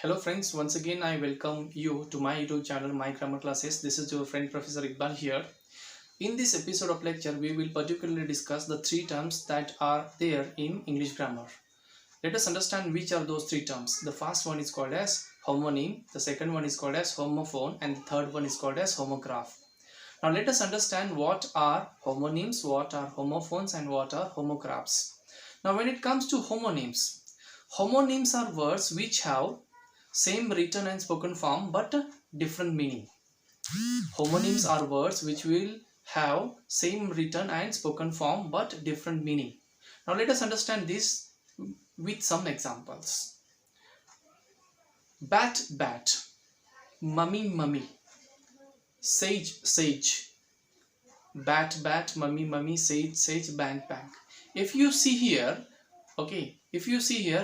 Hello friends, once again I welcome you to my YouTube channel, My Grammar Classes. This is your friend Professor Iqbal here. In this episode of lecture, we will particularly discuss the three terms that are there in English grammar. Let us understand which are those three terms. The first one is called as homonym, the second one is called as homophone, and the third one is called as homograph. Now let us understand what are homonyms, what are homophones, and what are homographs. Now when it comes to homonyms, homonyms are words which have same written and spoken form but different meaning. Homonyms are words which will have same written and spoken form but different meaning. Now let us understand this with some examples. Bat, bat. Mummy, mummy. Sage, sage. Bat, bat. Mummy, mummy. Sage, sage. Bank, bank. If you see here,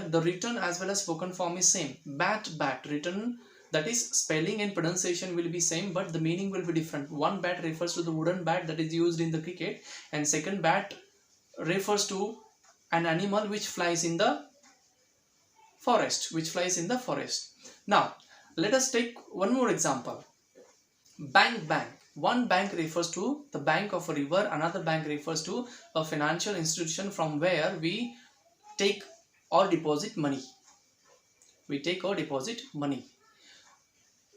the written as well as spoken form is same. Bat, bat. Written, that is spelling and pronunciation will be same, but the meaning will be different. One bat refers to the wooden bat that is used in the cricket, and second bat refers to an animal which flies in the forest. Now, let us take one more example. Bank, bank. One bank refers to the bank of a river, another bank refers to a financial institution from where we take or deposit money.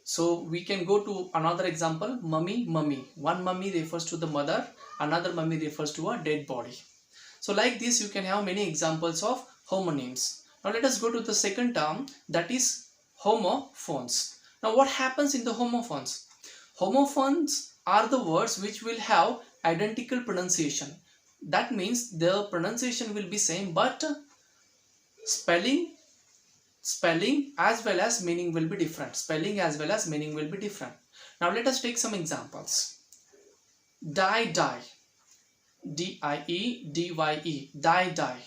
So we can go to another example. Mummy, mummy. One mummy refers to the mother, another mummy refers to a dead body. So like this you can have many examples of homonyms. Now let us go to the second term, that is homophones. Now what happens in the homophones? Homophones are the words which will have identical pronunciation. That means the pronunciation will be same but spelling as well as meaning will be different. Now let us take some examples. Die, die. D-I-E-D-Y-E. Die, die.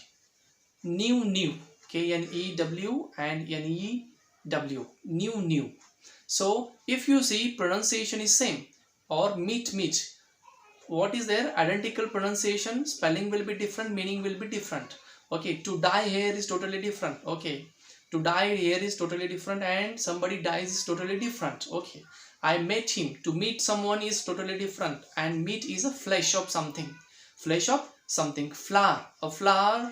New, new. K-N-E-W and N-E-W. New, new. So if you see, pronunciation is same. Or meet, meet. What is there? Identical pronunciation. Spelling will be different. Meaning will be different. Okay. To dye hair is totally different. Okay. To dye hair is totally different, and somebody dies is totally different. Okay. I met him. To meet someone is totally different, and meat is a flesh of something. Flower. A flower.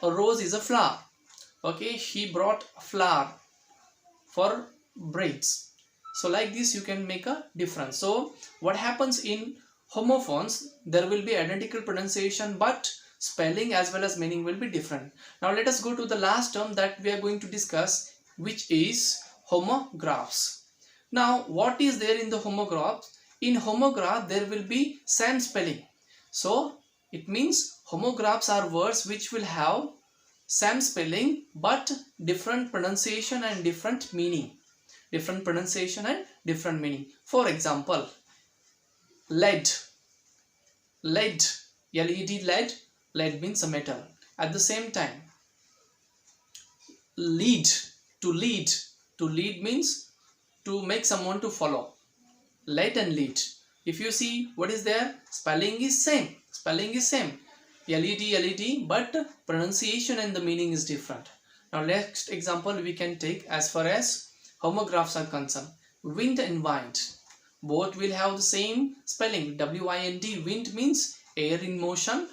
A rose is a flower. Okay. He brought flour for braids. So like this you can make a difference. So what happens in homophones, there will be identical pronunciation but spelling as well as meaning will be different. Now let us go to the last term that we are going to discuss, which is homographs. Now what is there in the homographs? In homograph there will be same spelling. So it means homographs are words which will have same spelling but different pronunciation and different meaning. For example, lead, L-E-D, lead means a metal. At the same time, lead, to lead means to make someone to follow. Lead and lead. If you see what is there, spelling is same. L-E-D, but pronunciation and the meaning is different. Now next example we can take as far as homographs are concerned. Wind and wind. Both will have the same spelling. W-I-N-D. Wind means air in motion,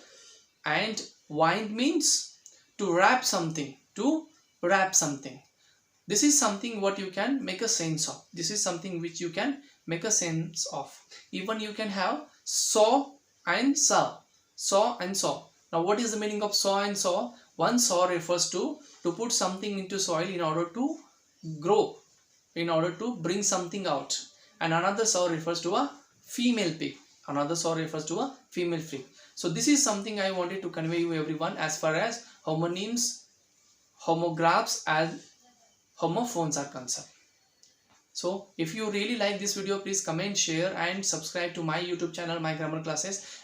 and wind means to wrap something. This is something what you can make a sense of. Even you can have saw and saw. Now what is the meaning of saw and saw? One saw refers to put something into soil in order to grow, in order to bring something out, and another saw refers to a female pig. So this is something I wanted to convey you everyone as far as homonyms, homographs and homophones are concerned. So if you really like this video, please comment, share and subscribe to my YouTube channel, My Grammar Classes.